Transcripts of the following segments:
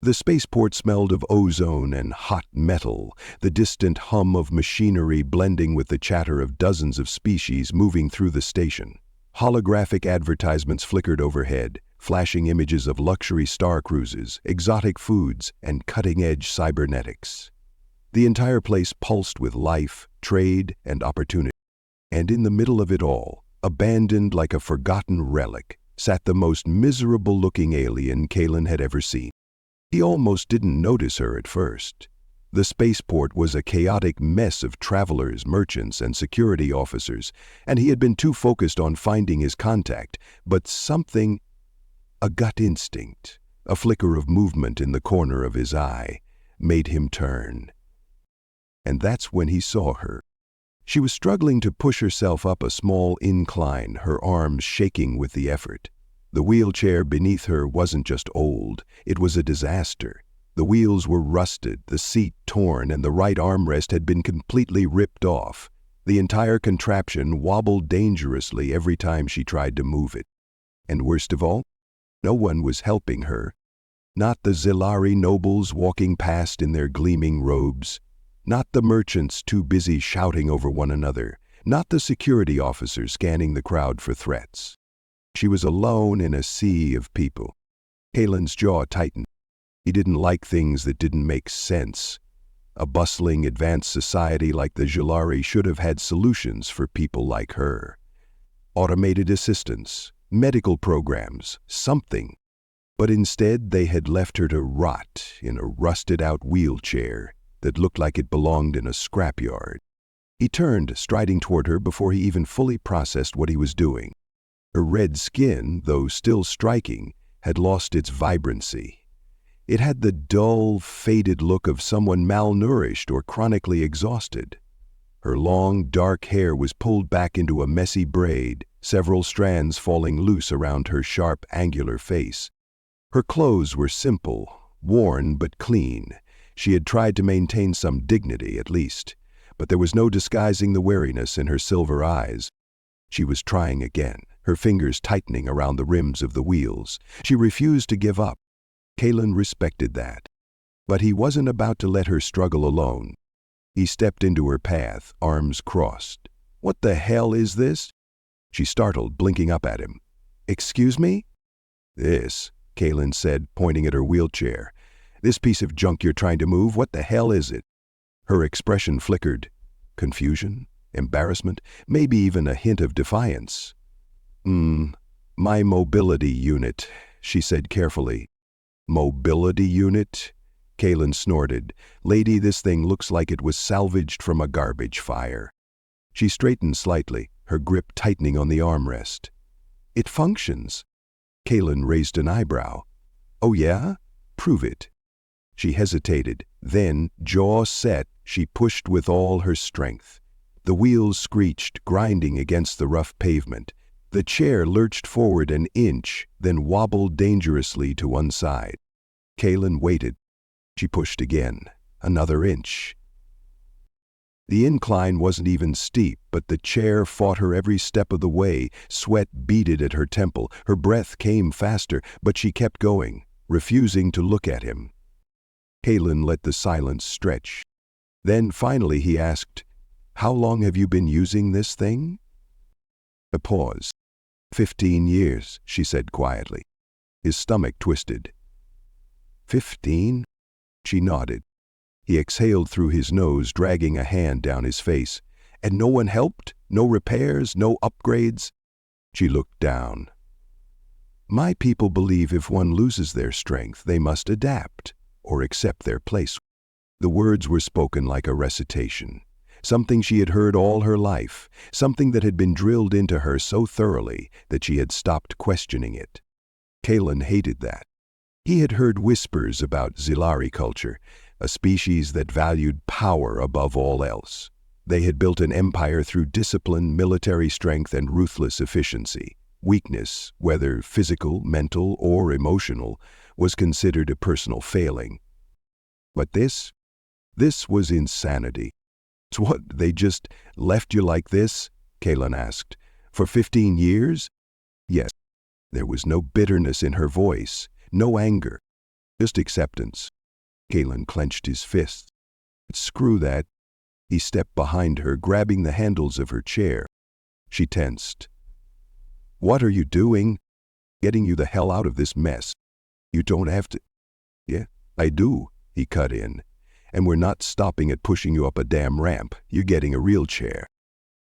The spaceport smelled of ozone and hot metal, the distant hum of machinery blending with the chatter of dozens of species moving through the station. Holographic advertisements flickered overhead, flashing images of luxury star cruises, exotic foods, and cutting-edge cybernetics. The entire place pulsed with life, trade, and opportunity. And in the middle of it all, abandoned like a forgotten relic, sat the most miserable-looking alien Kalen had ever seen. He almost didn't notice her at first. The spaceport was a chaotic mess of travelers, merchants, and security officers, and he had been too focused on finding his contact, but something, a gut instinct, a flicker of movement in the corner of his eye, made him turn. And that's when he saw her. She was struggling to push herself up a small incline, her arms shaking with the effort. The wheelchair beneath her wasn't just old, it was a disaster. The wheels were rusted, the seat torn, and the right armrest had been completely ripped off. The entire contraption wobbled dangerously every time she tried to move it. And worst of all, no one was helping her. Not the Zilari nobles walking past in their gleaming robes. Not the merchants too busy shouting over one another. Not the security officers scanning the crowd for threats. She was alone in a sea of people. Kalen's jaw tightened. He didn't like things that didn't make sense. A bustling, advanced society like the Zilari should have had solutions for people like her. Automated assistance, medical programs, something. But instead they had left her to rot in a rusted-out wheelchair that looked like it belonged in a scrapyard. He turned, striding toward her before he even fully processed what he was doing. Her red skin, though still striking, had lost its vibrancy. It had the dull, faded look of someone malnourished or chronically exhausted. Her long, dark hair was pulled back into a messy braid, several strands falling loose around her sharp, angular face. Her clothes were simple, worn but clean. She had tried to maintain some dignity, at least, but there was no disguising the wariness in her silver eyes. She was trying again, her fingers tightening around the rims of the wheels. She refused to give up. Kalen respected that. But he wasn't about to let her struggle alone. He stepped into her path, arms crossed. "What the hell is this?" She startled, blinking up at him. "Excuse me?" "This," Kalen said, pointing at her wheelchair. "This piece of junk you're trying to move, what the hell is it?" Her expression flickered. Confusion? Embarrassment? Maybe even a hint of defiance. My mobility unit," she said carefully. "Mobility unit?" Kalen snorted. "Lady, this thing looks like it was salvaged from a garbage fire." She straightened slightly, her grip tightening on the armrest. "It functions." Kalen raised an eyebrow. "Oh yeah? Prove it." She hesitated. Then, jaw set, she pushed with all her strength. The wheels screeched, grinding against the rough pavement. The chair lurched forward an inch, then wobbled dangerously to one side. Kalen waited. She pushed again. Another inch. The incline wasn't even steep, but the chair fought her every step of the way. Sweat beaded at her temple. Her breath came faster, but she kept going, refusing to look at him. Kalen let the silence stretch. Then finally he asked, "How long have you been using this thing?" A pause. 15 years, she said quietly. His stomach twisted. 15? She nodded. He exhaled through his nose, dragging a hand down his face. "And no one helped? No repairs? No upgrades?" She looked down. "My people believe if one loses their strength, they must adapt, or accept their place." The words were spoken like a recitation. Something she had heard all her life, something that had been drilled into her so thoroughly that she had stopped questioning it. Kalen hated that. He had heard whispers about Zilari culture, a species that valued power above all else. They had built an empire through discipline, military strength, and ruthless efficiency. Weakness, whether physical, mental, or emotional, was considered a personal failing. But this was insanity. "So what, they just left you like this?" Kalen asked. "For 15 years? Yes. There was no bitterness in her voice, no anger. Just acceptance. Kalen clenched his fists. Screw that. He stepped behind her, grabbing the handles of her chair. She tensed. What are you doing? Getting you the hell out of this mess. You don't have to. Yeah, I do, he cut in. And we're not stopping at pushing you up a damn ramp. You're getting a real chair.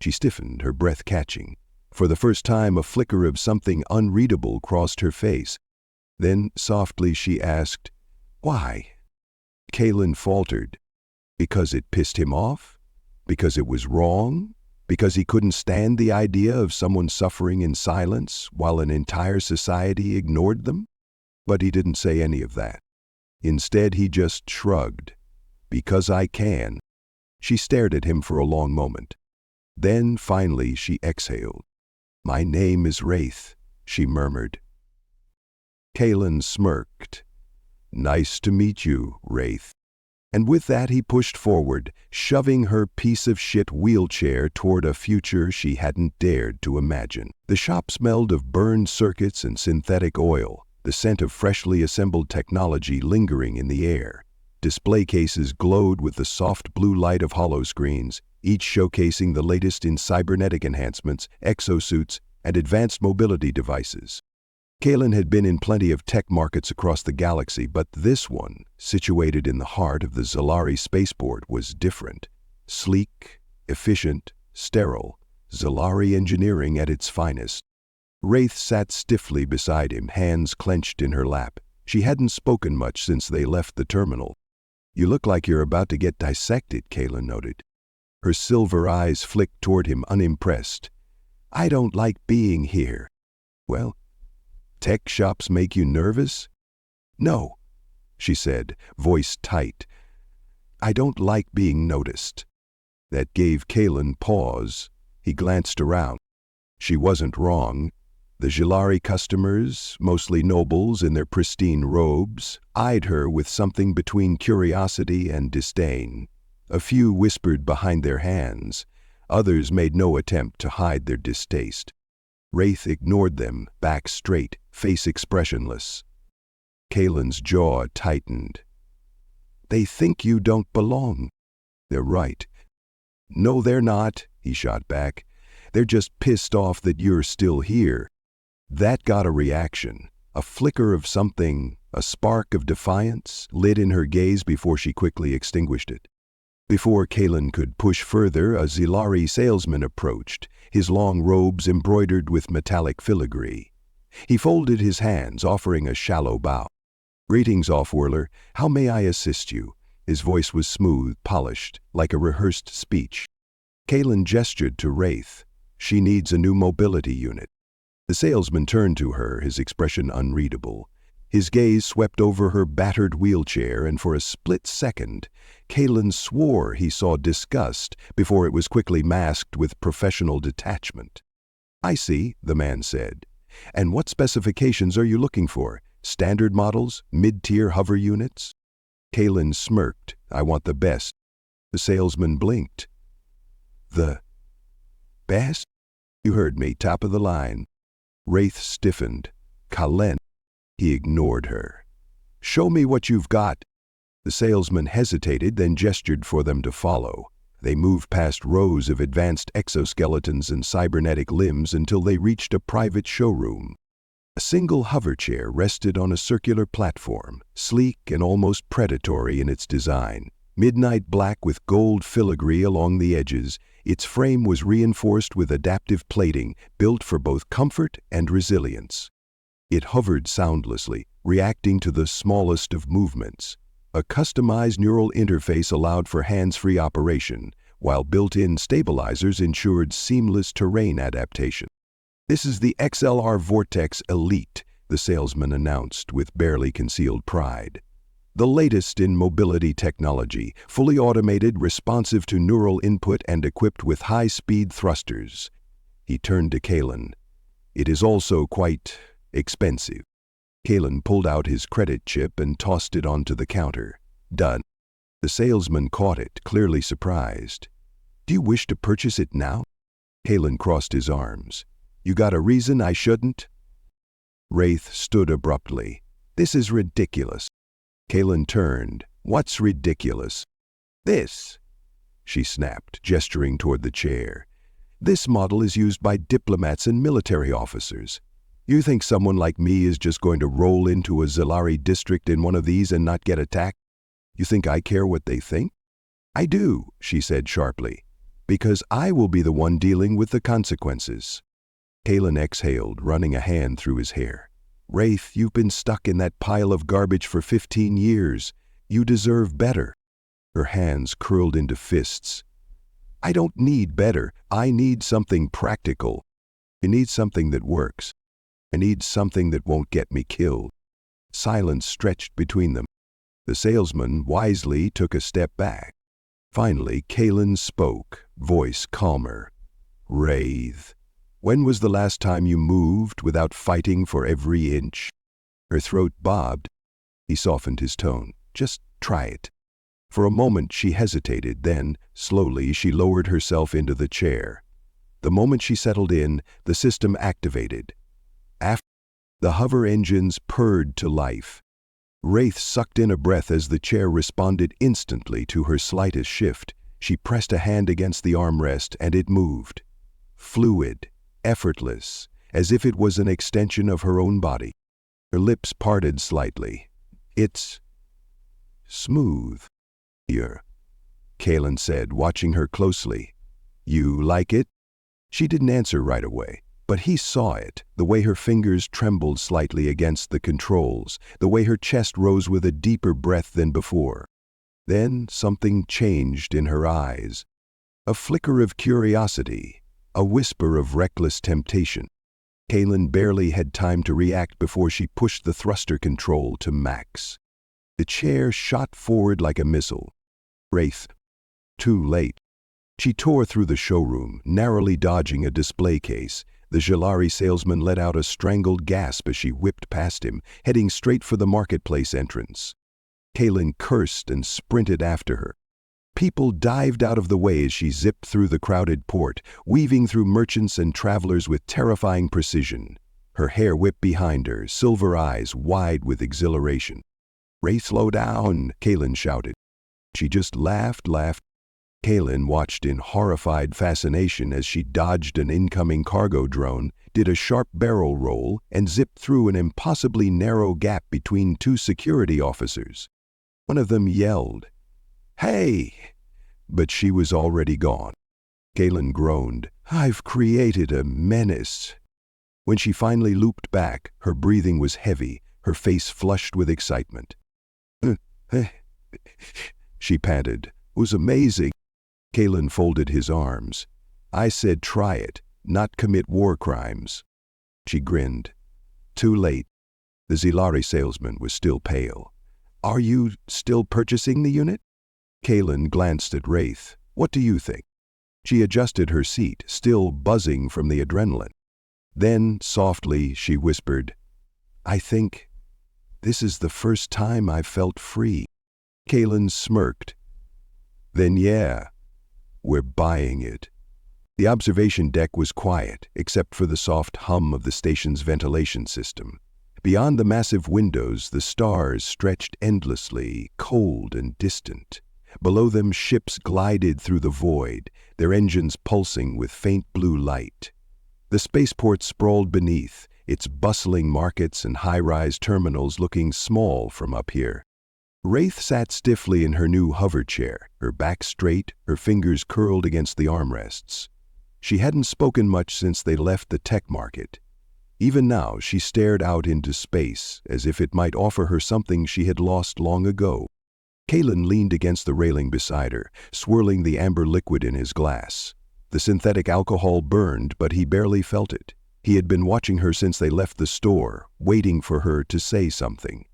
She stiffened, her breath catching. For the first time, a flicker of something unreadable crossed her face. Then, softly, she asked, Why? Kalen faltered. Because it pissed him off? Because it was wrong? Because he couldn't stand the idea of someone suffering in silence while an entire society ignored them? But he didn't say any of that. Instead, he just shrugged. Because I can. She stared at him for a long moment. Then, finally, she exhaled. My name is Wraith, she murmured. Kalen smirked. Nice to meet you, Wraith. And with that he pushed forward, shoving her piece of shit wheelchair toward a future she hadn't dared to imagine. The shop smelled of burned circuits and synthetic oil, the scent of freshly assembled technology lingering in the air. Display cases glowed with the soft blue light of holoscreens, each showcasing the latest in cybernetic enhancements, exosuits, and advanced mobility devices. Kalen had been in plenty of tech markets across the galaxy, but this one, situated in the heart of the Zalari spaceport, was different. Sleek, efficient, sterile, Zalari engineering at its finest. Wraith sat stiffly beside him, hands clenched in her lap. She hadn't spoken much since they left the terminal. You look like you're about to get dissected, Kalen noted. Her silver eyes flicked toward him, unimpressed. I don't like being here. Well, tech shops make you nervous? No, she said, voice tight. I don't like being noticed. That gave Kalen pause. He glanced around. She wasn't wrong. The Jilari customers, mostly nobles in their pristine robes, eyed her with something between curiosity and disdain. A few whispered behind their hands. Others made no attempt to hide their distaste. Wraith ignored them, back straight, face expressionless. Kalen's jaw tightened. They think you don't belong. They're right. No, they're not, he shot back. They're just pissed off that you're still here. That got a reaction, a flicker of something, a spark of defiance, lit in her gaze before she quickly extinguished it. Before Kalen could push further, a Zilari salesman approached, his long robes embroidered with metallic filigree. He folded his hands, offering a shallow bow. Greetings, Offworler. How may I assist you? His voice was smooth, polished, like a rehearsed speech. Kalen gestured to Wraith. She needs a new mobility unit. The salesman turned to her, his expression unreadable. His gaze swept over her battered wheelchair, and for a split second, Kalen swore he saw disgust before it was quickly masked with professional detachment. I see, the man said. And what specifications are you looking for? Standard models? Mid-tier hover units? Kalen smirked. I want the best. The salesman blinked. The best? You heard me, top of the line. Wraith stiffened. Kalen. He ignored her. Show me what you've got. The salesman hesitated, then gestured for them to follow. They moved past rows of advanced exoskeletons and cybernetic limbs until they reached a private showroom. A single hover chair rested on a circular platform, sleek and almost predatory in its design. Midnight black with gold filigree along the edges, its frame was reinforced with adaptive plating built for both comfort and resilience. It hovered soundlessly, reacting to the smallest of movements. A customized neural interface allowed for hands-free operation, while built-in stabilizers ensured seamless terrain adaptation. This is the XLR Vortex Elite, the salesman announced with barely concealed pride. The latest in mobility technology, fully automated, responsive to neural input, and equipped with high-speed thrusters. He turned to Kalen. It is also quite expensive. Kalen pulled out his credit chip and tossed it onto the counter. Done. The salesman caught it, clearly surprised. Do you wish to purchase it now? Kalen crossed his arms. You got a reason I shouldn't? Wraith stood abruptly. This is ridiculous. Kaylin turned. "What's ridiculous?" "This," she snapped, gesturing toward the chair. "This model is used by diplomats and military officers. You think someone like me is just going to roll into a Zilari district in one of these and not get attacked? You think I care what they think?" "I do," she said sharply, "because I will be the one dealing with the consequences." Kaylin exhaled, running a hand through his hair. "Wraith, you've been stuck in that pile of garbage for 15 years. You deserve better." Her hands curled into fists. "I don't need better. I need something practical. I need something that works. I need something that won't get me killed." Silence stretched between them. The salesman wisely took a step back. Finally, Kaylin spoke, voice calmer. "Wraith, when was the last time you moved without fighting for every inch?" Her throat bobbed. He softened his tone. "Just try it." For a moment she hesitated, then, slowly, she lowered herself into the chair. The moment she settled in, the system activated. After the hover engines purred to life. Wraith sucked in a breath as the chair responded instantly to her slightest shift. She pressed a hand against the armrest and it moved. Fluid, effortless, as if it was an extension of her own body. Her lips parted slightly. "It's smooth." "Here," Kaylin said, watching her closely. "You like it?" She didn't answer right away, but he saw it, the way her fingers trembled slightly against the controls, the way her chest rose with a deeper breath than before. Then something changed in her eyes. A flicker of curiosity, a whisper of reckless temptation. Kaylin barely had time to react before she pushed the thruster control to max. The chair shot forward like a missile. Wraith. Too late. She tore through the showroom, narrowly dodging a display case. The Zilari salesman let out a strangled gasp as she whipped past him, heading straight for the marketplace entrance. Kaylin cursed and sprinted after her. People dived out of the way as she zipped through the crowded port, weaving through merchants and travelers with terrifying precision. Her hair whipped behind her, silver eyes wide with exhilaration. "Wraith, slow down," Kaylin shouted. She just laughed. Kaylin watched in horrified fascination as she dodged an incoming cargo drone, did a sharp barrel roll, and zipped through an impossibly narrow gap between two security officers. One of them yelled, "Hey!" But she was already gone. Kaylin groaned, "I've created a menace." When she finally looped back, her breathing was heavy, her face flushed with excitement. She panted. "It was amazing." Kaylin folded his arms. "I said try it, not commit war crimes." She grinned. "Too late." The Zilari salesman was still pale. "Are you still purchasing the unit?" Kaylin glanced at Wraith. "What do you think?" She adjusted her seat, still buzzing from the adrenaline. Then, softly, she whispered, "I think this is the first time I've felt free." Kaylin smirked. "Then yeah, we're buying it." The observation deck was quiet, except for the soft hum of the station's ventilation system. Beyond the massive windows, the stars stretched endlessly, cold and distant. Below them, ships glided through the void, their engines pulsing with faint blue light. The spaceport sprawled beneath, its bustling markets and high-rise terminals looking small from up here. Wraith sat stiffly in her new hover chair, her back straight, her fingers curled against the armrests. She hadn't spoken much since they left the tech market. Even now, she stared out into space, as if it might offer her something she had lost long ago. Kaylin leaned against the railing beside her, swirling the amber liquid in his glass. The synthetic alcohol burned, but he barely felt it. He had been watching her since they left the store, waiting for her to say something.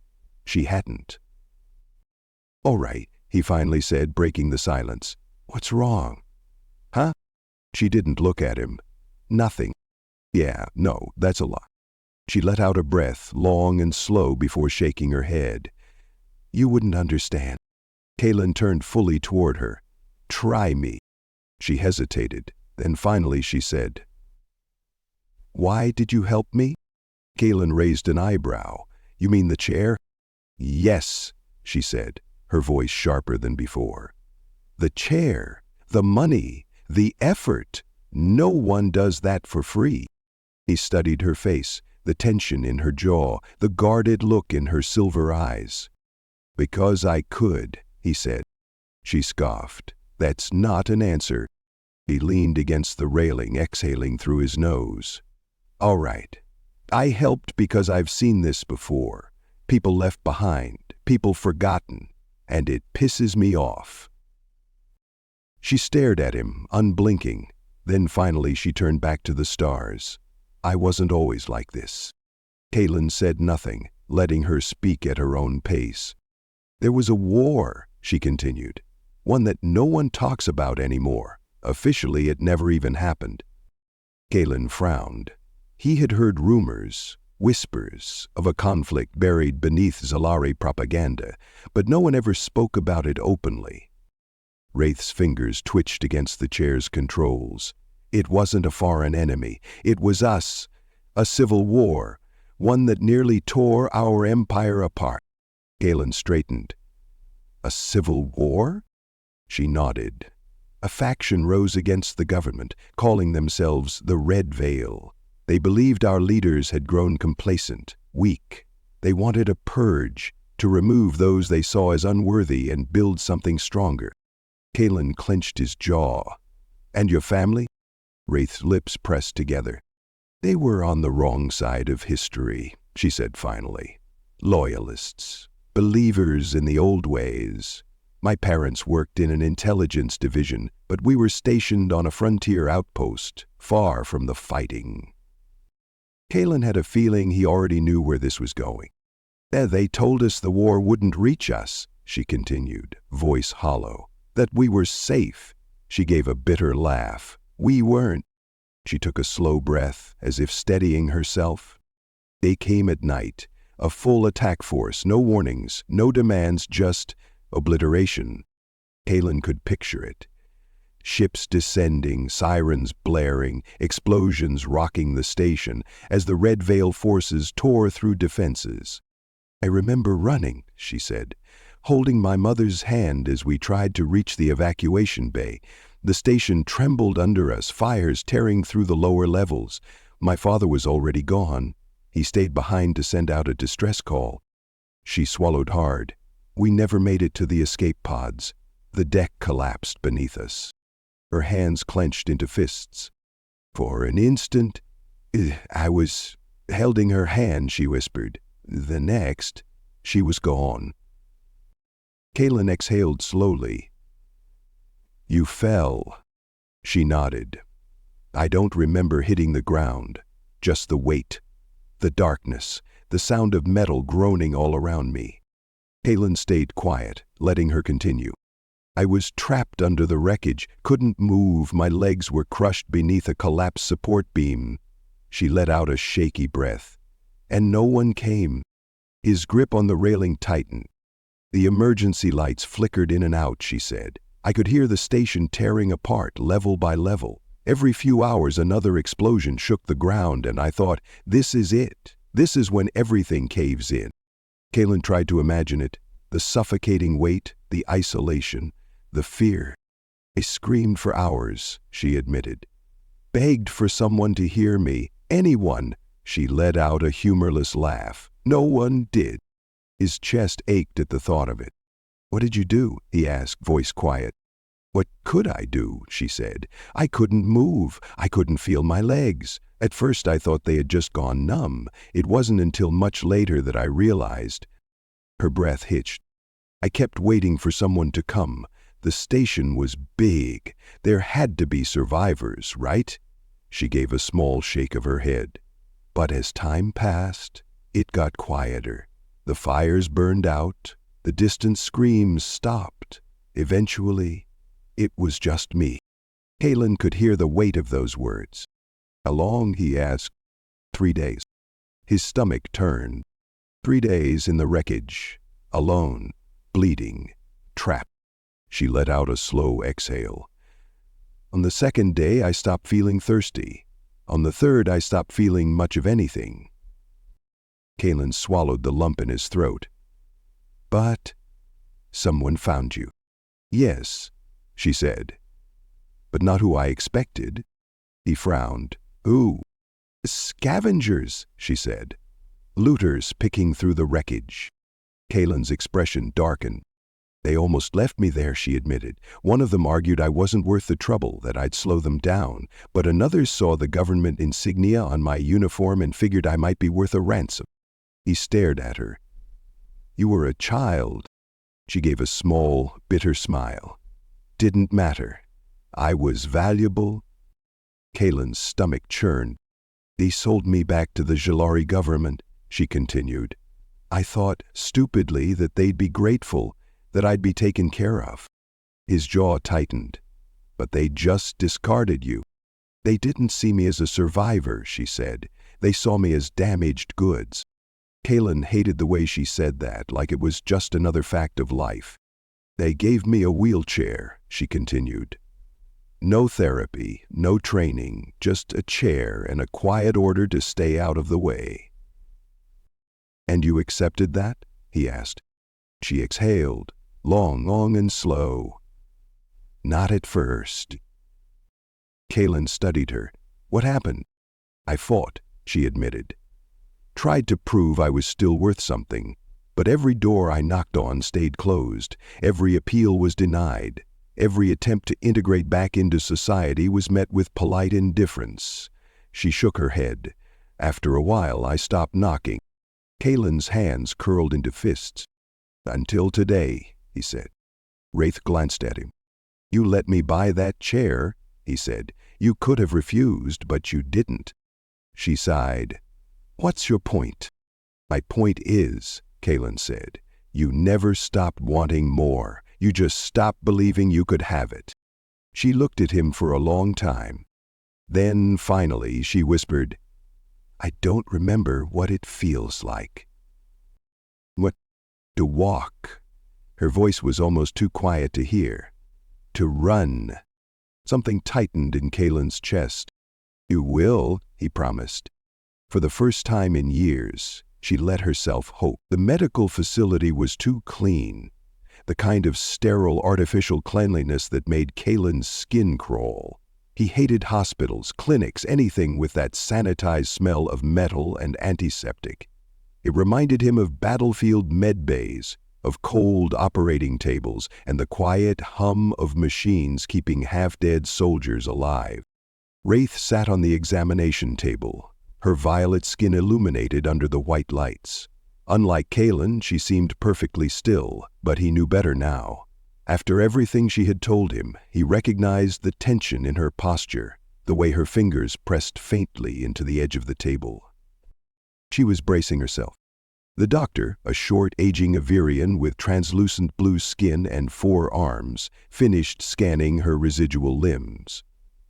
She hadn't. "All right," he finally said, breaking the silence. "What's wrong?" "Huh?" She didn't look at him. "Nothing." "Yeah, no, that's a lot." She let out a breath, long and slow, before shaking her head. "You wouldn't understand." Kaylin turned fully toward her. "Try me." She hesitated. Then finally she said, "Why did you help me?" Kaylin raised an eyebrow. "You mean the chair?" "Yes." she said, her voice sharper than before. The chair, the money, the effort. No one does that for free. He studied her face, the tension in her jaw, the guarded look in her silver eyes. Because I could, he said. She scoffed. That's not an answer. He leaned against the railing, exhaling through his nose. All right. I helped because I've seen this before. People left behind, people forgotten, and it pisses me off. She stared at him, unblinking. Then finally she turned back to the stars. I wasn't always like this. Kaylin said nothing, letting her speak at her own pace. There was a war, she continued, one that no one talks about anymore. Officially, it never even happened. Kaylin frowned. He had heard rumors, whispers, of a conflict buried beneath Zalari propaganda, but no one ever spoke about it openly. Wraith's fingers twitched against the chair's controls. It wasn't a foreign enemy. It was us. A civil war, one that nearly tore our empire apart. Kaylin straightened. A civil war? She nodded. A faction rose against the government, calling themselves the Red Veil. They believed our leaders had grown complacent, weak. They wanted a purge, to remove those they saw as unworthy and build something stronger. Kaylin clenched his jaw. And your family? Wraith's lips pressed together. They were on the wrong side of history, she said finally. Loyalists, believers in the old ways. My parents worked in an intelligence division, but we were stationed on a frontier outpost, far from the fighting. Kaylin had a feeling he already knew where this was going. They told us the war wouldn't reach us, she continued, voice hollow. That we were safe. She gave a bitter laugh. We weren't. She took a slow breath, as if steadying herself. They came at night, a full attack force, no warnings, no demands, just obliteration. Kaylin could picture it. Ships descending, sirens blaring, explosions rocking the station as the Red Veil forces tore through defenses. I remember running, she said, holding my mother's hand as we tried to reach the evacuation bay. The station trembled under us, fires tearing through the lower levels. My father was already gone. He stayed behind to send out a distress call. She swallowed hard. We never made it to the escape pods. The deck collapsed beneath us. Her hands clenched into fists. For an instant, I was holding her hand, she whispered. The next, she was gone. Kaylin exhaled slowly. You fell. She nodded. I don't remember hitting the ground, just the weight, the darkness, the sound of metal groaning all around me. Kaylin stayed quiet, letting her continue. I was trapped under the wreckage, couldn't move, my legs were crushed beneath a collapsed support beam. She let out a shaky breath. And no one came. His grip on the railing tightened. The emergency lights flickered in and out, she said. I could hear the station tearing apart, level by level. Every few hours another explosion shook the ground, and I thought, this is it. This is when everything caves in. Kaylin tried to imagine it. The suffocating weight, the isolation, the fear. I screamed for hours, she admitted. Begged for someone to hear me. Anyone. She let out a humorless laugh. No one did. His chest ached at the thought of it. What did you do? He asked, voice quiet. What could I do? She said. I couldn't move. I couldn't feel my legs. At first I thought they had just gone numb. It wasn't until much later that I realized. Her breath hitched. I kept waiting for someone to come. The station was big. There had to be survivors, right? She gave a small shake of her head. But as time passed, it got quieter. The fires burned out. The distant screams stopped. Eventually, it was just me. Kaylin could hear the weight of those words. How long? He asked. 3 days. His stomach turned. 3 days in the wreckage, alone, bleeding, trapped. She let out a slow exhale. On the second day, I stopped feeling thirsty. On the third, I stopped feeling much of anything. Kaylin swallowed the lump in his throat. But, Someone found you." "Yes," she said, "but not who I expected." He frowned. "Who?" "Scavengers," she said. "Looters picking through the wreckage." Kalen's expression darkened. "They almost left me there," she admitted. "One of them argued I wasn't worth the trouble, that I'd slow them down, but another saw the government insignia on my uniform and figured I might be worth a ransom." He stared at her. "You were a child." She gave a small, bitter smile. "Didn't matter. I was valuable." Kalen's stomach churned. "They sold me back to the Jalari government," she continued. "I thought, stupidly, that they'd be grateful, that I'd be taken care of." His jaw tightened. "But they just discarded you." "They didn't see me as a survivor," she said. "They saw me as damaged goods." Kalen hated the way she said that, like it was just another fact of life. "They gave me a wheelchair," she continued. "No therapy, no training, just a chair and a quiet order to stay out of the way." "And you accepted that?" he asked. She exhaled, long and slow. "Not at first." Kalen studied her. "What happened?" "I fought," she admitted. "Tried to prove I was still worth something, but every door I knocked on stayed closed. Every appeal was denied. Every attempt to integrate back into society was met with polite indifference." She shook her head. "After a while, I stopped knocking." Kalen's hands curled into fists. "Until today," he said. Wraith glanced at him. "You let me buy that chair," he said. "You could have refused, but you didn't." She sighed. "What's your point?" "My point is," Kalen said, "you never stopped wanting more. You just stopped believing you could have it." She looked at him for a long time. Then, finally, she whispered, "I don't remember what it feels like." "What?" "To walk." Her voice was almost too quiet to hear. "To run." Something tightened in Kalen's chest. "You will," he promised. For the first time in years, she let herself hope. The medical facility was too clean, the kind of sterile artificial cleanliness that made Kalen's skin crawl. He hated hospitals, clinics, anything with that sanitized smell of metal and antiseptic. It reminded him of battlefield med bays, of cold operating tables, and the quiet hum of machines keeping half-dead soldiers alive. Wraith sat on the examination table, her violet skin illuminated under the white lights. Unlike Kalen, she seemed perfectly still, but he knew better now. After everything she had told him, he recognized the tension in her posture, the way her fingers pressed faintly into the edge of the table. She was bracing herself. The doctor, a short, aging Avirian with translucent blue skin and 4 arms, finished scanning her residual limbs.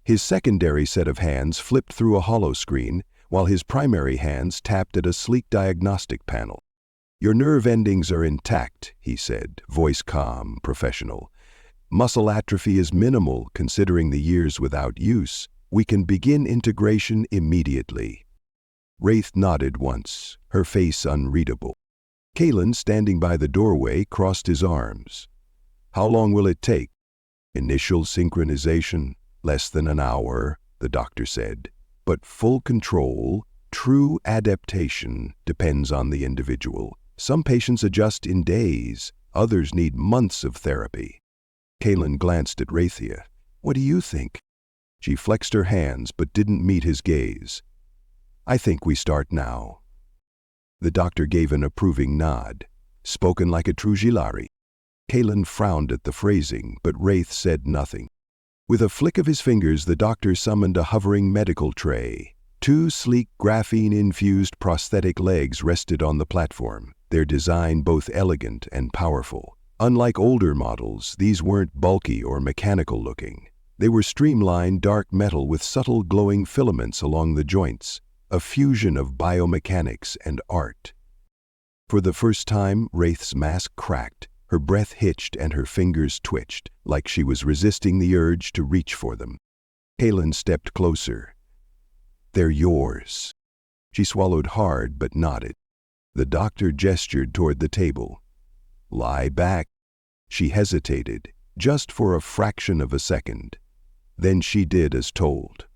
His secondary set of hands flipped through a hollow screen, while his primary hands tapped at a sleek diagnostic panel. "Your nerve endings are intact," he said, voice calm, professional. "Muscle atrophy is minimal considering the years without use. We can begin integration immediately." Wraith nodded once, her face unreadable. Kalen, standing by the doorway, crossed his arms. "How long will it take?" "Initial synchronization, less than an hour," the doctor said. "But full control, true adaptation, depends on the individual. Some patients adjust in days, others need months of therapy." Kalen glanced at Wraithia. "What do you think?" She flexed her hands but didn't meet his gaze. "I think we start now." The doctor gave an approving nod. "Spoken like a true Jalari." Kalen frowned at the phrasing, but Wraith said nothing. With a flick of his fingers, the doctor summoned a hovering medical tray. 2 sleek graphene-infused prosthetic legs rested on the platform, their design both elegant and powerful. Unlike older models, these weren't bulky or mechanical-looking. They were streamlined dark metal with subtle glowing filaments along the joints, a fusion of biomechanics and art. For the first time, Wraith's mask cracked, her breath hitched and her fingers twitched, like she was resisting the urge to reach for them. Kalen stepped closer. "They're yours." She swallowed hard but nodded. The doctor gestured toward the table. "Lie back." She hesitated, just for a fraction of a second. Then she did as told.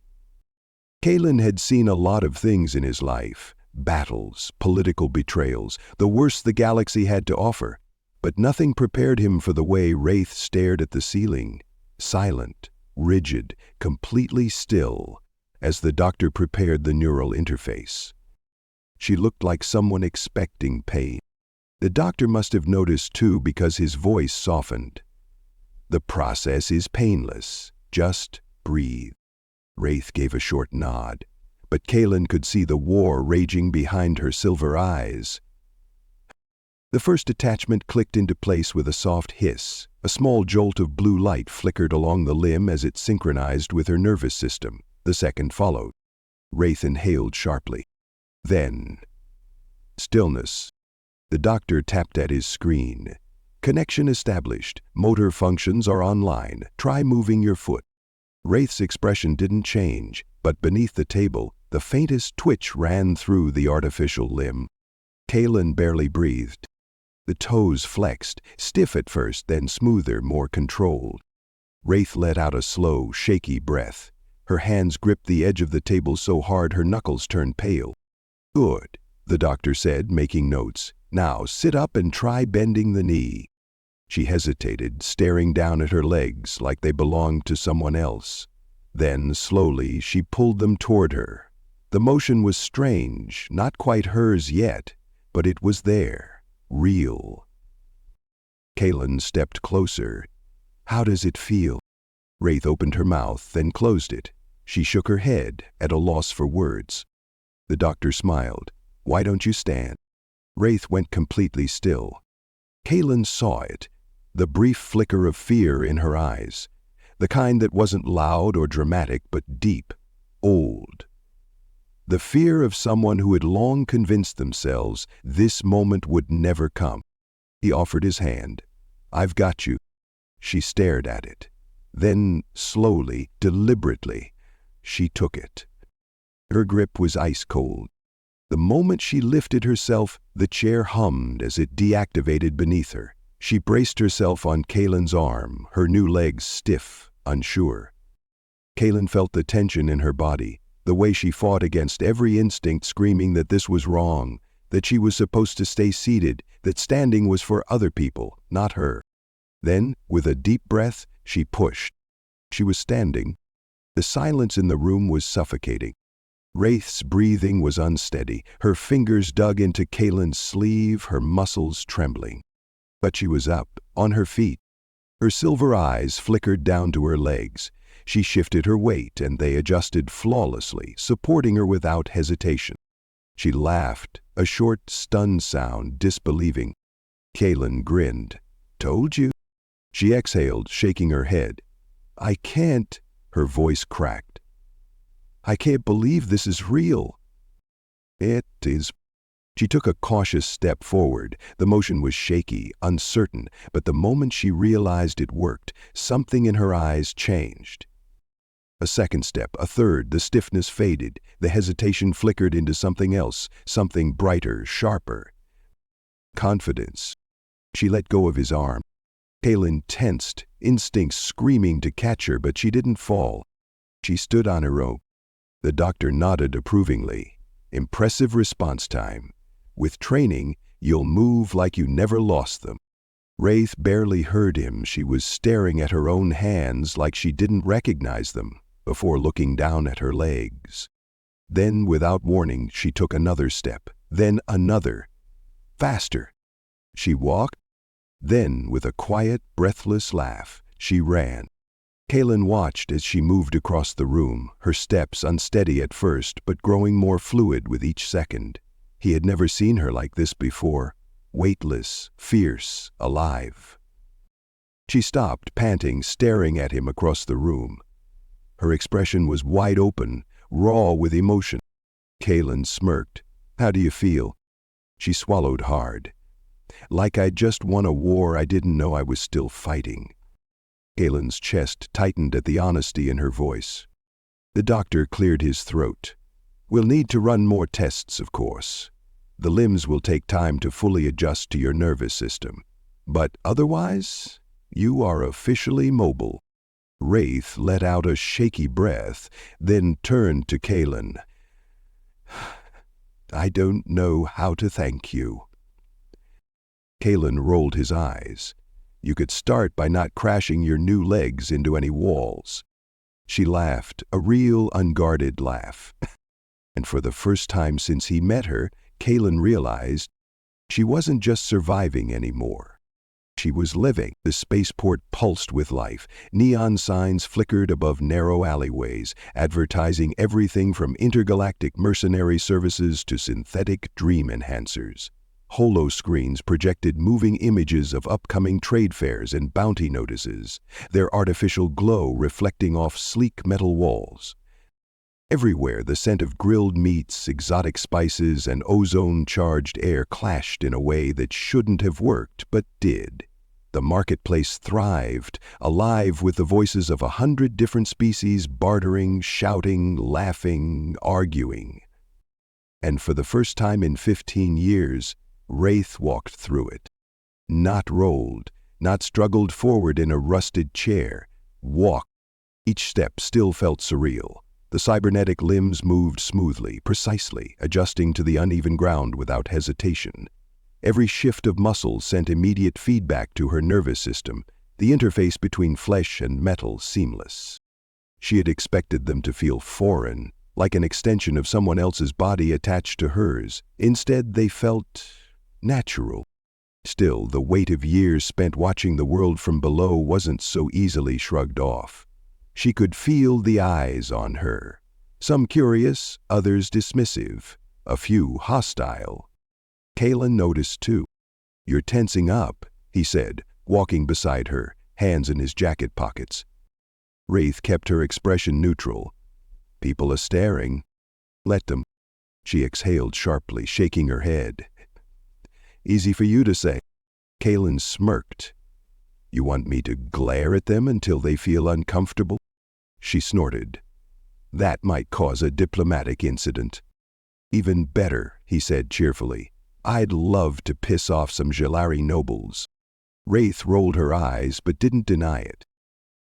Kalen had seen a lot of things in his life, battles, political betrayals, the worst the galaxy had to offer, but nothing prepared him for the way Wraith stared at the ceiling, silent, rigid, completely still, as the doctor prepared the neural interface. She looked like someone expecting pain. The doctor must have noticed too because his voice softened. The process is painless. Just breathe. Wraith gave a short nod, but Kalen could see the war raging behind her silver eyes. The first attachment clicked into place with a soft hiss. A small jolt of blue light flickered along the limb as it synchronized with her nervous system. The second followed. Wraith inhaled sharply. Then, stillness. The doctor tapped at his screen. Connection established. Motor functions are online. Try moving your foot. Wraith's expression didn't change, but beneath the table, the faintest twitch ran through the artificial limb. Kalen barely breathed. The toes flexed, stiff at first, then smoother, more controlled. Wraith let out a slow, shaky breath. Her hands gripped the edge of the table so hard her knuckles turned pale. Good, the doctor said, making notes. Now sit up and try bending the knee. She hesitated, staring down at her legs like they belonged to someone else. Then, slowly, she pulled them toward her. The motion was strange, not quite hers yet, but it was there, real. Kalen stepped closer. How does it feel? Wraith opened her mouth, then closed it. She shook her head, at a loss for words. The doctor smiled. Why don't you stand? Wraith went completely still. Kalen saw it, the brief flicker of fear in her eyes, the kind that wasn't loud or dramatic but deep, old. The fear of someone who had long convinced themselves this moment would never come. He offered his hand. I've got you. She stared at it. Then, slowly, deliberately, she took it. Her grip was ice cold. The moment she lifted herself, the chair hummed as it deactivated beneath her. She braced herself on Kalen's arm, her new legs stiff, unsure. Kalen felt the tension in her body, the way she fought against every instinct screaming that this was wrong, that she was supposed to stay seated, that standing was for other people, not her. Then, with a deep breath, she pushed. She was standing. The silence in the room was suffocating. Wraith's breathing was unsteady, her fingers dug into Kalen's sleeve, her muscles trembling. But she was up, on her feet. Her silver eyes flickered down to her legs. She shifted her weight, and they adjusted flawlessly, supporting her without hesitation. She laughed, a short, stunned sound, disbelieving. Kalen grinned. Told you. She exhaled, shaking her head. I can't, her voice cracked. I can't believe this is real. It is. She took a cautious step forward. The motion was shaky, uncertain, but the moment she realized it worked, something in her eyes changed. A second step, a third, the stiffness faded, the hesitation flickered into something else, something brighter, sharper. Confidence. She let go of his arm. Kalen tensed, instincts screaming to catch her, but she didn't fall. She stood on her own. The doctor nodded approvingly. Impressive response time. With training, you'll move like you never lost them. Wraith barely heard him. She was staring at her own hands like she didn't recognize them, before looking down at her legs. Then, without warning, she took another step, then another. Faster. She walked. Then, with a quiet, breathless laugh, she ran. Kalen watched as she moved across the room, her steps unsteady at first but growing more fluid with each second. He had never seen her like this before, weightless, fierce, alive. She stopped, panting, staring at him across the room. Her expression was wide open, raw with emotion. Kalen smirked. How do you feel? She swallowed hard. Like I'd just won a war I didn't know I was still fighting. Kalen's chest tightened at the honesty in her voice. The doctor cleared his throat. We'll need to run more tests, of course. The limbs will take time to fully adjust to your nervous system. But otherwise, You are officially mobile." Wraith let out a shaky breath, then turned to Kalen. "I don't know how to thank you." Kalen rolled his eyes. "You could start by not crashing your new legs into any walls." She laughed, a real unguarded laugh. And for the first time since he met her, Kalen realized she wasn't just surviving anymore. She was living. The spaceport pulsed with life. Neon signs flickered above narrow alleyways, advertising everything from intergalactic mercenary services to synthetic dream enhancers. Holo screens projected moving images of upcoming trade fairs and bounty notices, their artificial glow reflecting off sleek metal walls. Everywhere, the scent of grilled meats, exotic spices, and ozone-charged air clashed in a way that shouldn't have worked, but did. The marketplace thrived, alive with the voices of 100 different species bartering, shouting, laughing, arguing. And for the first time in 15 years, Wraith walked through it. Not rolled, not struggled forward in a rusted chair. Walked. Each step still felt surreal. The cybernetic limbs moved smoothly, precisely, adjusting to the uneven ground without hesitation. Every shift of muscle sent immediate feedback to her nervous system, the interface between flesh and metal seamless. She had expected them to feel foreign, like an extension of someone else's body attached to hers. Instead, they felt natural. Still, the weight of years spent watching the world from below wasn't so easily shrugged off. She could feel the eyes on her. Some curious, others dismissive, a few hostile. Kalen noticed too. "You're tensing up," he said, walking beside her, hands in his jacket pockets. Wraith kept her expression neutral. "People are staring." "Let them." She exhaled sharply, shaking her head. "Easy for you to say." Kalen smirked. "You want me to glare at them until they feel uncomfortable?" She snorted. "That might cause a diplomatic incident." "Even better," he said cheerfully. "I'd love to piss off some Jelari nobles." Wraith rolled her eyes but didn't deny it.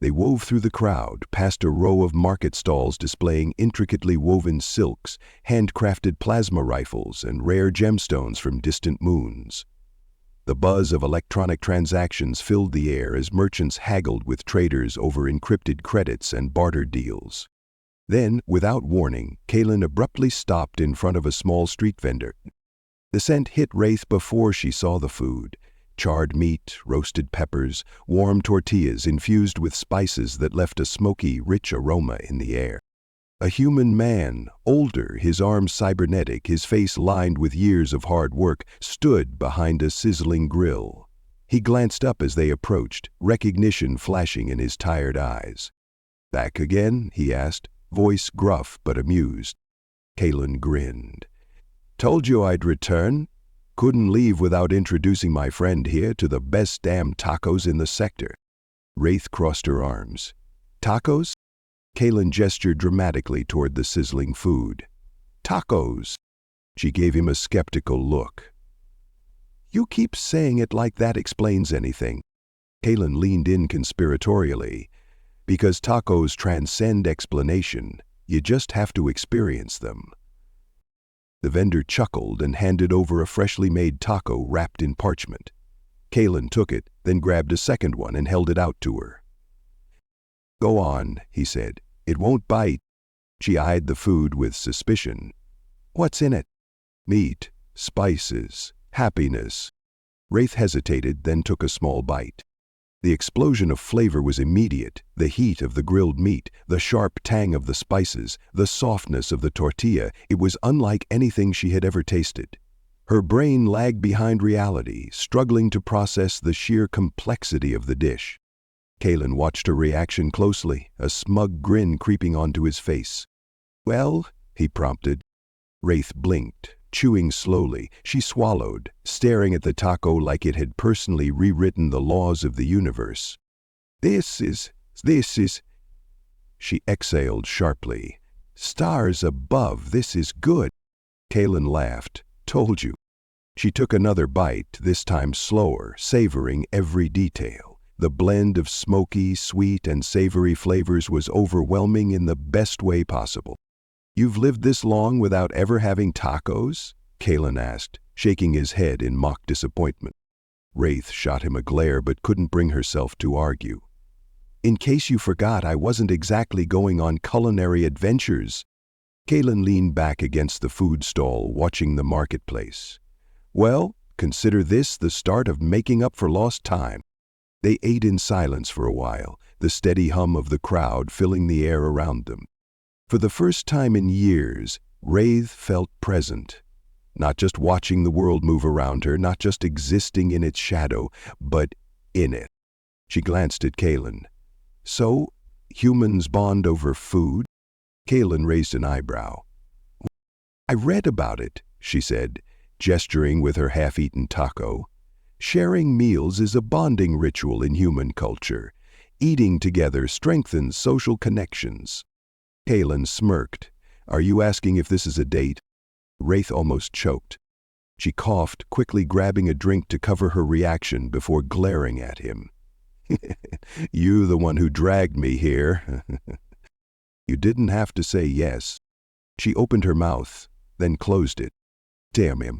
They wove through the crowd, past a row of market stalls displaying intricately woven silks, handcrafted plasma rifles, and rare gemstones from distant moons. The buzz of electronic transactions filled the air as merchants haggled with traders over encrypted credits and barter deals. Then, without warning, Kalen abruptly stopped in front of a small street vendor. The scent hit Wraith before she saw the food. Charred meat, roasted peppers, warm tortillas infused with spices that left a smoky, rich aroma in the air. A human man, older, his arms cybernetic, his face lined with years of hard work, stood behind a sizzling grill. He glanced up as they approached, recognition flashing in his tired eyes. "Back again?" he asked, voice gruff but amused. Kalen grinned. "Told you I'd return. Couldn't leave without introducing my friend here to the best damn tacos in the sector." Wraith crossed her arms. "Tacos?" Kalen gestured dramatically toward the sizzling food. "Tacos." She gave him a skeptical look. "You keep saying it like that explains anything." Kalen leaned in conspiratorially. "Because tacos transcend explanation. You just have to experience them." The vendor chuckled and handed over a freshly made taco wrapped in parchment. Kalen took it, then grabbed a second one and held it out to her. "Go on," he said. "It won't bite." She eyed the food with suspicion. "What's in it?" "Meat, spices, happiness." Wraith hesitated, then took a small bite. The explosion of flavor was immediate, the heat of the grilled meat, the sharp tang of the spices, the softness of the tortilla. It was unlike anything she had ever tasted. Her brain lagged behind reality, struggling to process the sheer complexity of the dish. Kalen watched her reaction closely, a smug grin creeping onto his face. "Well?" he prompted. Wraith blinked, chewing slowly. She swallowed, staring at the taco like it had personally rewritten the laws of the universe. This is... She exhaled sharply. "Stars above, this is good." Kalen laughed. "Told you." She took another bite, this time slower, savoring every detail. The blend of smoky, sweet, and savory flavors was overwhelming in the best way possible. "You've lived this long without ever having tacos?" Kalen asked, shaking his head in mock disappointment. Wraith shot him a glare but couldn't bring herself to argue. "In case you forgot, I wasn't exactly going on culinary adventures." Kalen leaned back against the food stall, watching the marketplace. "Well, consider this the start of making up for lost time." They ate in silence for a while, the steady hum of the crowd filling the air around them. For the first time in years, Wraith felt present. Not just watching the world move around her, not just existing in its shadow, but in it. She glanced at Kalen. "So, humans bond over food?" Kalen raised an eyebrow. "I read about it," she said, gesturing with her half-eaten taco. "Sharing meals is a bonding ritual in human culture. Eating together strengthens social connections." Kalen smirked. "Are you asking if this is a date?" Wraith almost choked. She coughed, quickly grabbing a drink to cover her reaction before glaring at him. "You the one who dragged me here." "You didn't have to say yes." She opened her mouth, then closed it. "Damn him."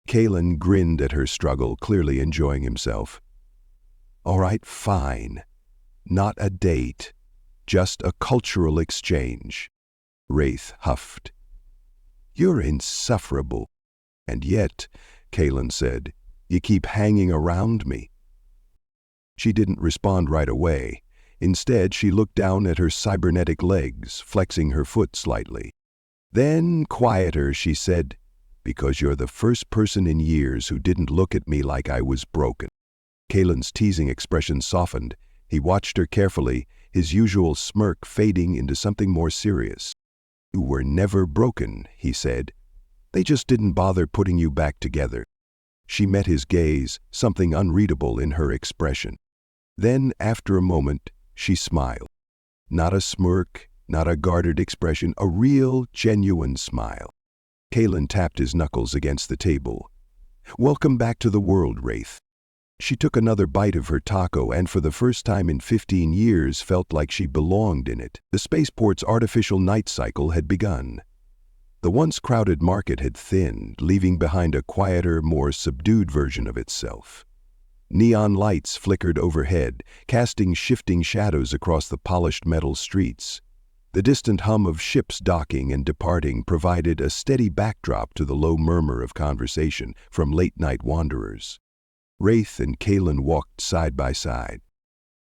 Kalen grinned at her struggle, clearly enjoying himself. "All right, fine. Not a date. Just a cultural exchange." Wraith huffed. "You're insufferable. And yet," Kalen said, "you keep hanging around me." She didn't respond right away. Instead, she looked down at her cybernetic legs, flexing her foot slightly. Then, quieter, she said, "Because you're the first person in years who didn't look at me like I was broken." Kalen's teasing expression softened. He watched her carefully, his usual smirk fading into something more serious. "You were never broken," he said. "They just didn't bother putting you back together." She met his gaze, something unreadable in her expression. Then, after a moment, she smiled. Not a smirk, not a guarded expression, a real, genuine smile. Kalen tapped his knuckles against the table. "Welcome back to the world, Wraith." She took another bite of her taco and for the first time in 15 years felt like she belonged in it. The spaceport's artificial night cycle had begun. The once crowded market had thinned, leaving behind a quieter, more subdued version of itself. Neon lights flickered overhead, casting shifting shadows across the polished metal streets. The distant hum of ships docking and departing provided a steady backdrop to the low murmur of conversation from late-night wanderers. Wraith and Kalen walked side by side.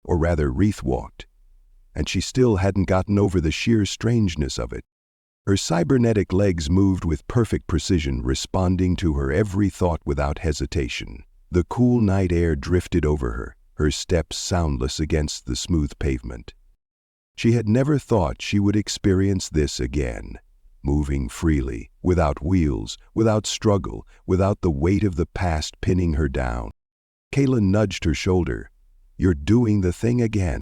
Or rather, Wraith walked. And she still hadn't gotten over the sheer strangeness of it. Her cybernetic legs moved with perfect precision, responding to her every thought without hesitation. The cool night air drifted over her, her steps soundless against the smooth pavement. She had never thought she would experience this again, moving freely, without wheels, without struggle, without the weight of the past pinning her down. Kalen nudged her shoulder. "You're doing the thing again."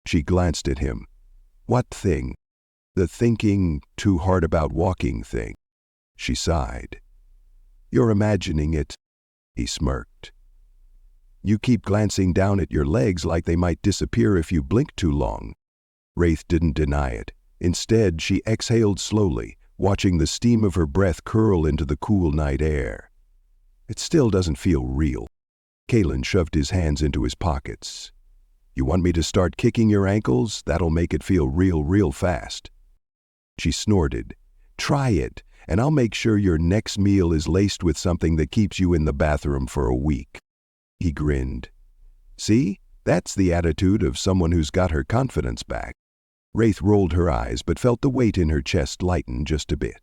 She glanced at him. "What thing?" "The thinking too hard about walking thing." She sighed. "You're imagining it." He smirked. "You keep glancing down at your legs like they might disappear if you blink too long." Wraith didn't deny it. Instead, she exhaled slowly, watching the steam of her breath curl into the cool night air. "It still doesn't feel real." Kalen shoved his hands into his pockets. "You want me to start kicking your ankles? That'll make it feel real fast." She snorted. "Try it, and I'll make sure your next meal is laced with something that keeps you in the bathroom for a week." He grinned. "See? That's the attitude of someone who's got her confidence back." Wraith rolled her eyes but felt the weight in her chest lighten just a bit.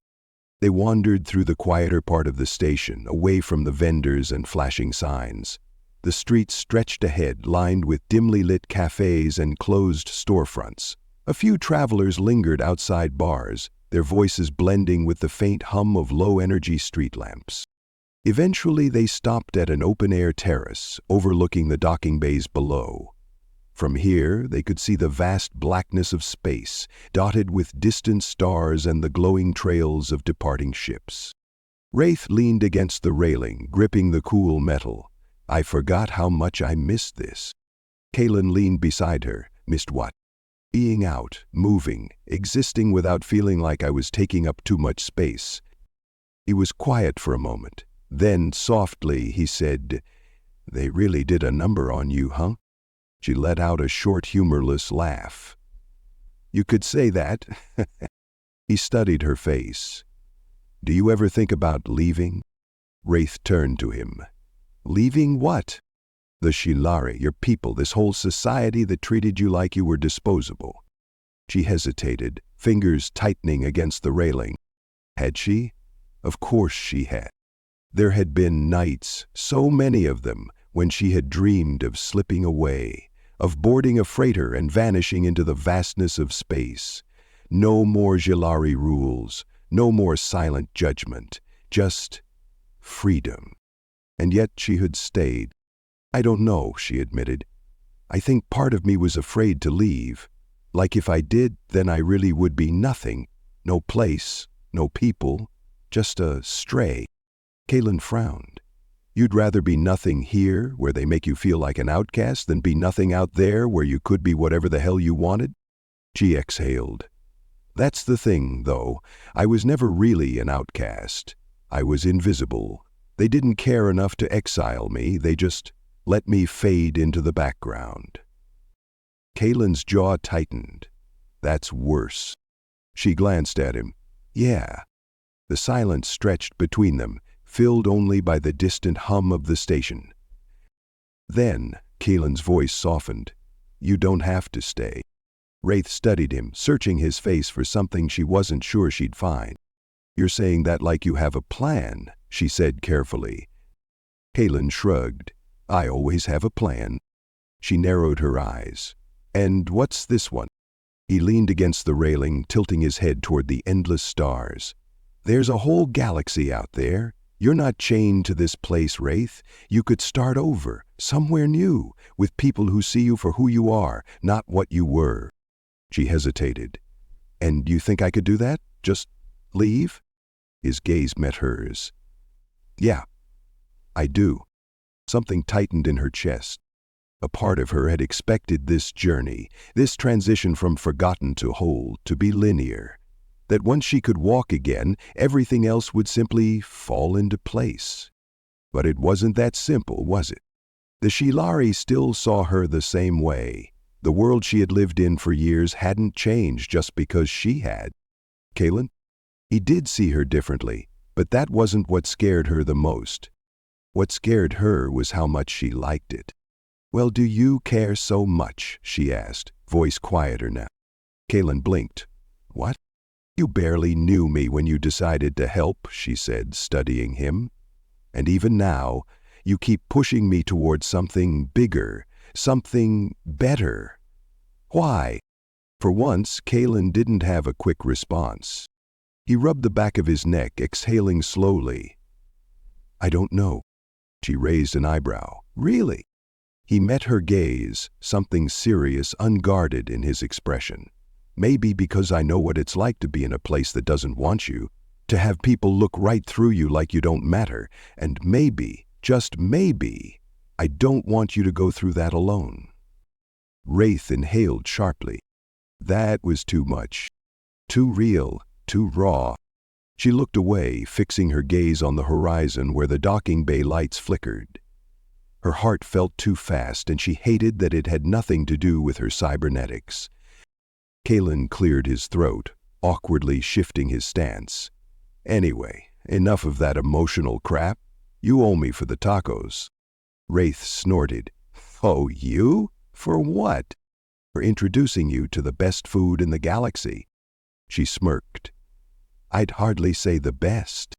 They wandered through the quieter part of the station, away from the vendors and flashing signs. The streets stretched ahead, lined with dimly lit cafes and closed storefronts. A few travelers lingered outside bars, their voices blending with the faint hum of low-energy street lamps. Eventually, they stopped at an open-air terrace, overlooking the docking bays below. From here, they could see the vast blackness of space, dotted with distant stars and the glowing trails of departing ships. Wraith leaned against the railing, gripping the cool metal. "I forgot how much I missed this." Kaylin leaned beside her. Missed what? Being out, moving, existing without feeling like I was taking up too much space. He was quiet for a moment. Then, softly, he said, "They really did a number on you, huh?" She let out a short, humorless laugh. "You could say that." He studied her face. "Do you ever think about leaving?" Wraith turned to him. "Leaving what?" "The Shilari, your people, this whole society that treated you like you were disposable." She hesitated, fingers tightening against the railing. Had she? Of course she had. There had been nights, so many of them, when she had dreamed of slipping away, of boarding a freighter and vanishing into the vastness of space. No more Shilari rules, no more silent judgment, just freedom. And yet she had stayed. "I don't know," she admitted. "I think part of me was afraid to leave. Like if I did, then I really would be nothing. No place, no people, just a stray." Kaylin frowned. "You'd rather be nothing here, where they make you feel like an outcast, than be nothing out there, where you could be whatever the hell you wanted?" She exhaled. "That's the thing, though. I was never really an outcast. I was invisible. They didn't care enough to exile me. They just let me fade into the background." Kaylin's jaw tightened. "That's worse." She glanced at him. "Yeah." The silence stretched between them, filled only by the distant hum of the station. "Then," Kaylin's voice softened, "you don't have to stay." Wraith studied him, searching his face for something she wasn't sure she'd find. "You're saying that like you have a plan," she said carefully. Kaylin shrugged. "I always have a plan." She narrowed her eyes. "And what's this one?" He leaned against the railing, tilting his head toward the endless stars. "There's a whole galaxy out there. You're not chained to this place, Wraith. You could start over, somewhere new, with people who see you for who you are, not what you were." She hesitated. "And you think I could do that? Just leave?" His gaze met hers. "Yeah, I do." Something tightened in her chest. A part of her had expected this journey, this transition from forgotten to whole, to be linear. That once she could walk again, everything else would simply fall into place. But it wasn't that simple, was it? The Shilari still saw her the same way. The world she had lived in for years hadn't changed just because she had. Kaylin? He did see her differently, but that wasn't what scared her the most. What scared her was how much she liked it. "Well, do you care so much?" she asked, voice quieter now. Kaylin blinked. "What?" "You barely knew me when you decided to help," she said, studying him. "And even now, you keep pushing me towards something bigger, something better. Why?" For once, Kaylin didn't have a quick response. He rubbed the back of his neck, exhaling slowly. "I don't know." She raised an eyebrow. "Really?" He met her gaze, something serious, unguarded in his expression. "Maybe because I know what it's like to be in a place that doesn't want you, to have people look right through you like you don't matter, and maybe, just maybe, I don't want you to go through that alone." Wraith inhaled sharply. That was too much. Too real, too raw. She looked away, fixing her gaze on the horizon where the docking bay lights flickered. Her heart felt too fast, and she hated that it had nothing to do with her cybernetics. Kaylin cleared his throat, awkwardly shifting his stance. "Anyway, enough of that emotional crap. You owe me for the tacos." Wraith snorted. "Oh, you? For what?" "For introducing you to the best food in the galaxy." She smirked. "I'd hardly say the best."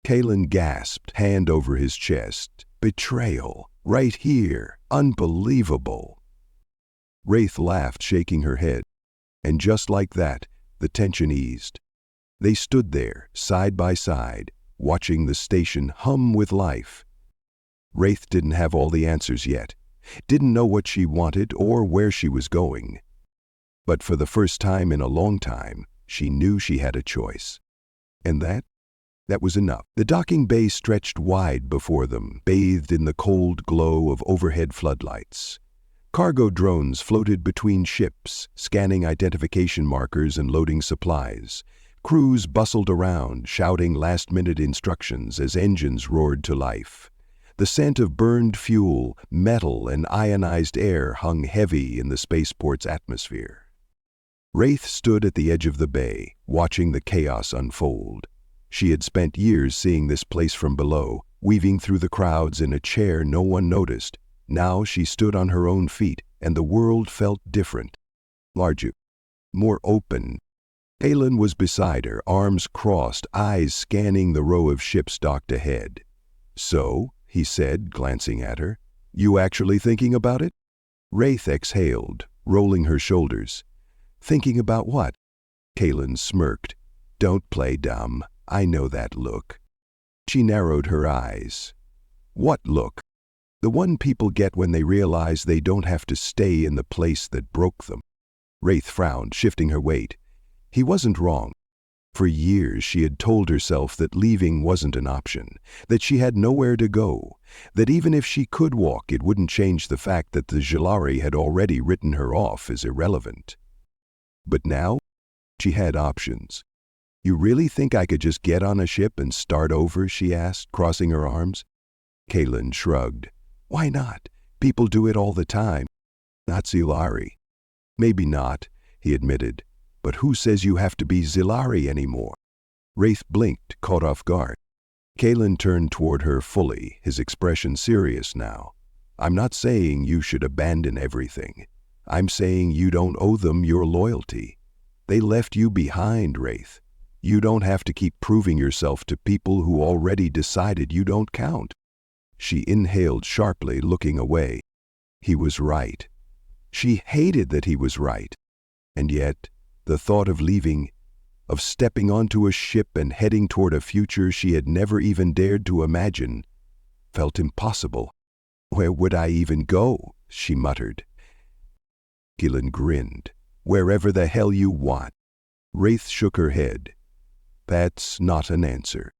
Kaylin gasped, hand over his chest. "Betrayal. Right here. Unbelievable." Wraith laughed, shaking her head. And just like that, the tension eased. They stood there, side by side, watching the station hum with life. Wraith didn't have all the answers yet, didn't know what she wanted or where she was going. But for the first time in a long time, she knew she had a choice. And that was enough. The docking bay stretched wide before them, bathed in the cold glow of overhead floodlights. Cargo drones floated between ships, scanning identification markers and loading supplies. Crews bustled around, shouting last-minute instructions as engines roared to life. The scent of burned fuel, metal, and ionized air hung heavy in the spaceport's atmosphere. Wraith stood at the edge of the bay, watching the chaos unfold. She had spent years seeing this place from below, weaving through the crowds in a chair no one noticed. Now she stood on her own feet, and the world felt different. Larger, more open. Aelin was beside her, arms crossed, eyes scanning the row of ships docked ahead. "So," he said, glancing at her, "you actually thinking about it?" Wraith exhaled, rolling her shoulders. "Thinking about what?" Aelin smirked. "Don't play dumb. I know that look." She narrowed her eyes. "What look?" "The one people get when they realize they don't have to stay in the place that broke them." Wraith frowned, shifting her weight. He wasn't wrong. For years she had told herself that leaving wasn't an option, that she had nowhere to go, that even if she could walk it wouldn't change the fact that the Jilari had already written her off as irrelevant. But now, she had options. "You really think I could just get on a ship and start over?" she asked, crossing her arms. Aelin shrugged. "Why not? People do it all the time." "Not Zilari." "Maybe not," he admitted. "But who says you have to be Zilari anymore?" Wraith blinked, caught off guard. Aelin turned toward her fully, his expression serious now. "I'm not saying you should abandon everything. I'm saying you don't owe them your loyalty. They left you behind, Wraith. You don't have to keep proving yourself to people who already decided you don't count." She inhaled sharply, looking away. He was right. She hated that he was right. And yet, the thought of leaving, of stepping onto a ship and heading toward a future she had never even dared to imagine, felt impossible. "Where would I even go?" she muttered. Aelin grinned. "Wherever the hell you want." Wraith shook her head. "That's not an answer."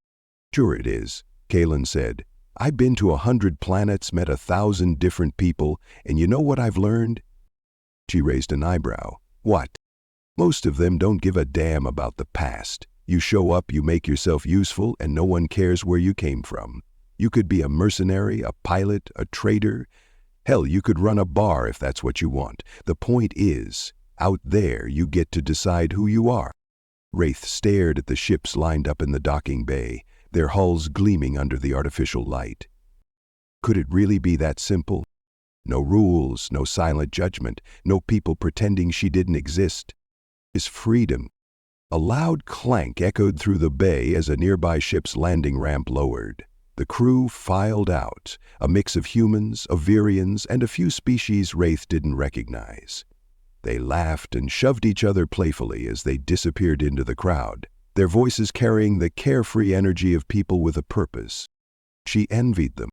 "Sure it is," Aelin said. "I've been to 100 planets, met 1,000 different people, and you know what I've learned?" She raised an eyebrow. "What?" "Most of them don't give a damn about the past. You show up, you make yourself useful, and no one cares where you came from. You could be a mercenary, a pilot, a trader. Hell, you could run a bar if that's what you want. The point is, out there you get to decide who you are." Wraith stared at the ships lined up in the docking bay, their hulls gleaming under the artificial light. Could it really be that simple? No rules, no silent judgment, no people pretending she didn't exist. Is freedom. A loud clank echoed through the bay as a nearby ship's landing ramp lowered. The crew filed out, a mix of humans, Avirians, and a few species Wraith didn't recognize. They laughed and shoved each other playfully as they disappeared into the crowd, their voices carrying the carefree energy of people with a purpose. She envied them,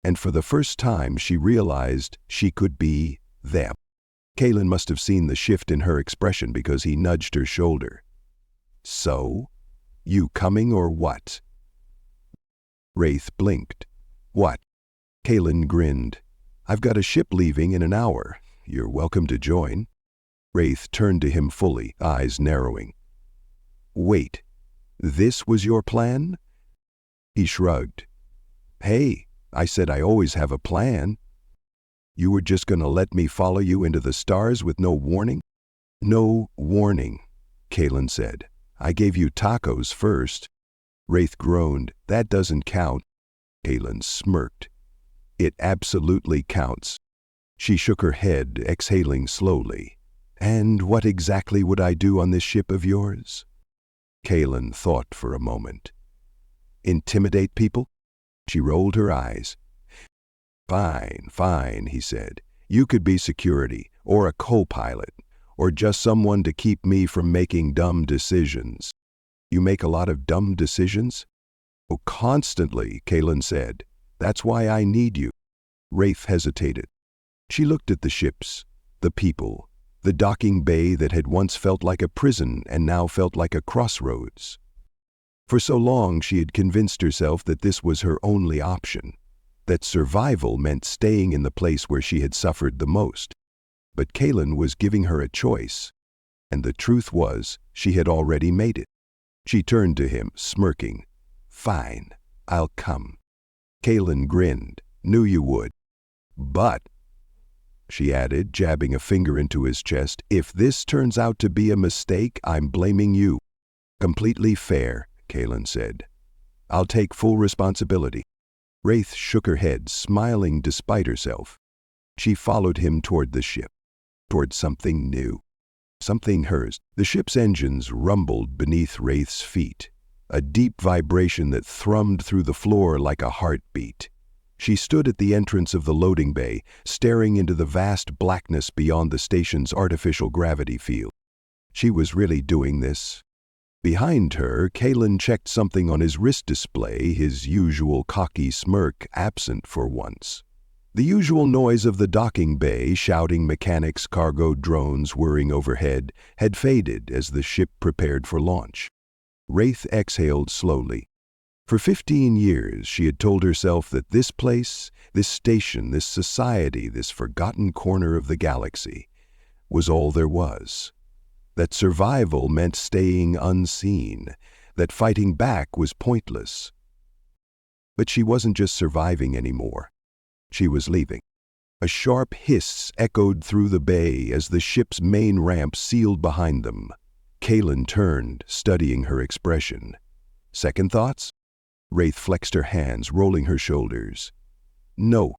and for the first time she realized she could be them. Aelin must have seen the shift in her expression because he nudged her shoulder. "So? You coming or what?" Wraith blinked. "What?" Aelin grinned. "I've got a ship leaving in an hour. You're welcome to join." Wraith turned to him fully, eyes narrowing. "Wait, this was your plan?" He shrugged. "Hey, I said I always have a plan." "You were just gonna let me follow you into the stars with no warning?" "No warning," Aelin said. "I gave you tacos first." Wraith groaned. "That doesn't count." Aelin smirked. "It absolutely counts." She shook her head, exhaling slowly. "And what exactly would I do on this ship of yours?" Aelin thought for a moment. "Intimidate people?" She rolled her eyes. "Fine, fine," he said. "You could be security, or a co-pilot, or just someone to keep me from making dumb decisions." "You make a lot of dumb decisions?" "Oh, constantly," Aelin said. "That's why I need you." Wraith hesitated. She looked at the ships, the people, the docking bay that had once felt like a prison and now felt like a crossroads. For so long she had convinced herself that this was her only option, that survival meant staying in the place where she had suffered the most. But Kalen was giving her a choice, and the truth was, she had already made it. She turned to him, smirking. "Fine, I'll come." Kalen grinned. "Knew you would. But," she added, jabbing a finger into his chest, "if this turns out to be a mistake, I'm blaming you." "Completely fair," Kalen said. "I'll take full responsibility." Wraith shook her head, smiling despite herself. She followed him toward the ship, toward something new, something hers. The ship's engines rumbled beneath Wraith's feet, a deep vibration that thrummed through the floor like a heartbeat. She stood at the entrance of the loading bay, staring into the vast blackness beyond the station's artificial gravity field. She was really doing this. Behind her, Kalen checked something on his wrist display, his usual cocky smirk absent for once. The usual noise of the docking bay, shouting mechanics, cargo drones whirring overhead, had faded as the ship prepared for launch. Wraith exhaled slowly. For 15 years, she had told herself that this place, this station, this society, this forgotten corner of the galaxy, was all there was. That survival meant staying unseen, that fighting back was pointless. But she wasn't just surviving anymore. She was leaving. A sharp hiss echoed through the bay as the ship's main ramp sealed behind them. Kalen turned, studying her expression. "Second thoughts?" Wraith flexed her hands, rolling her shoulders. "No."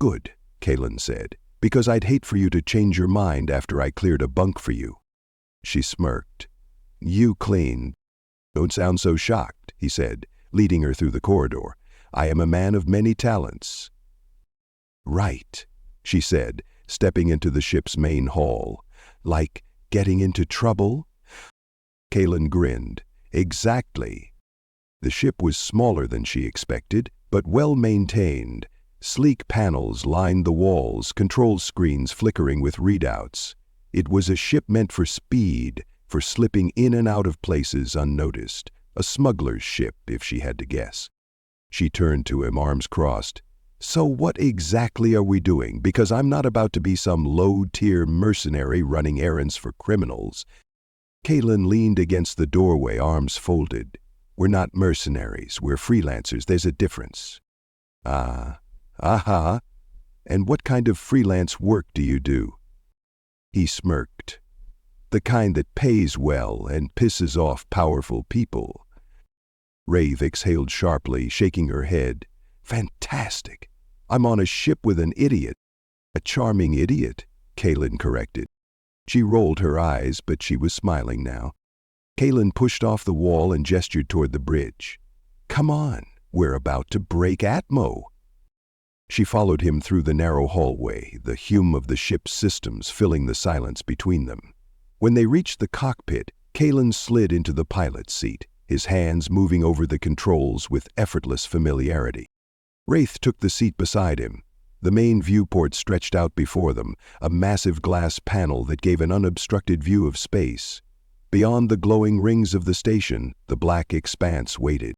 "Good," Kalen said, "because I'd hate for you to change your mind after I cleared a bunk for you." She smirked. "You cleaned." "Don't sound so shocked," he said, leading her through the corridor. "I am a man of many talents." "Right," she said, stepping into the ship's main hall. "Like getting into trouble?" Kalen grinned. "Exactly." The ship was smaller than she expected, but well maintained. Sleek panels lined the walls, control screens flickering with readouts. It was a ship meant for speed, for slipping in and out of places unnoticed. A smuggler's ship, if she had to guess. She turned to him, arms crossed. "So what exactly are we doing? Because I'm not about to be some low-tier mercenary running errands for criminals." Kalen leaned against the doorway, arms folded. "We're not mercenaries, we're freelancers, there's a difference." Aha. And what kind of freelance work do you do?" He smirked. "The kind that pays well and pisses off powerful people." Wraith exhaled sharply, shaking her head. "Fantastic. I'm on a ship with an idiot." "A charming idiot," Kalen corrected. She rolled her eyes, but she was smiling now. Kalen pushed off the wall and gestured toward the bridge. "Come on, we're about to break Atmo." She followed him through the narrow hallway, the hum of the ship's systems filling the silence between them. When they reached the cockpit, Kalen slid into the pilot's seat, his hands moving over the controls with effortless familiarity. Wraith took the seat beside him. The main viewport stretched out before them, a massive glass panel that gave an unobstructed view of space. Beyond the glowing rings of the station, the black expanse waited.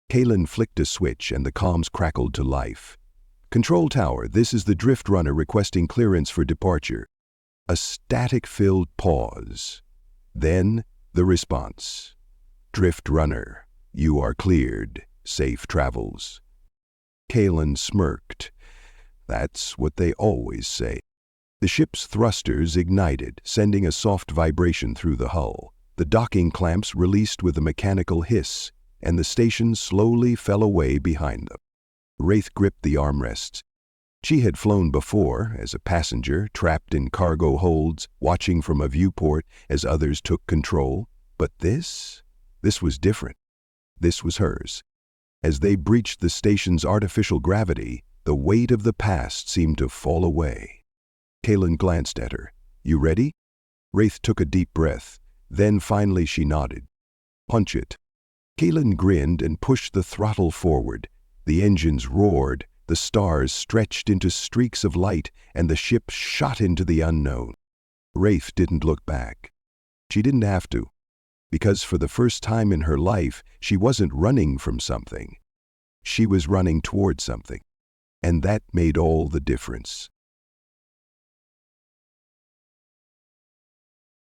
Kalen flicked a switch and the comms crackled to life. "Control tower, this is the drift runner requesting clearance for departure." A static-filled pause. Then the response. "Drift runner, you are cleared. Safe travels." Kalen smirked. That's what they always say. The ship's thrusters ignited, sending a soft vibration through the hull. The docking clamps released with a mechanical hiss, and the station slowly fell away behind them. Wraith gripped the armrests. She had flown before, as a passenger, trapped in cargo holds, watching from a viewport as others took control. But this was different. This was hers. As they breached the station's artificial gravity, the weight of the past seemed to fall away. Kalen glanced at her. "You ready?" Wraith took a deep breath. Then finally she nodded. "Punch it." Kalen grinned and pushed the throttle forward. The engines roared, the stars stretched into streaks of light, and the ship shot into the unknown. Wraith didn't look back. She didn't have to, because for the first time in her life, she wasn't running from something. She was running toward something, and that made all the difference.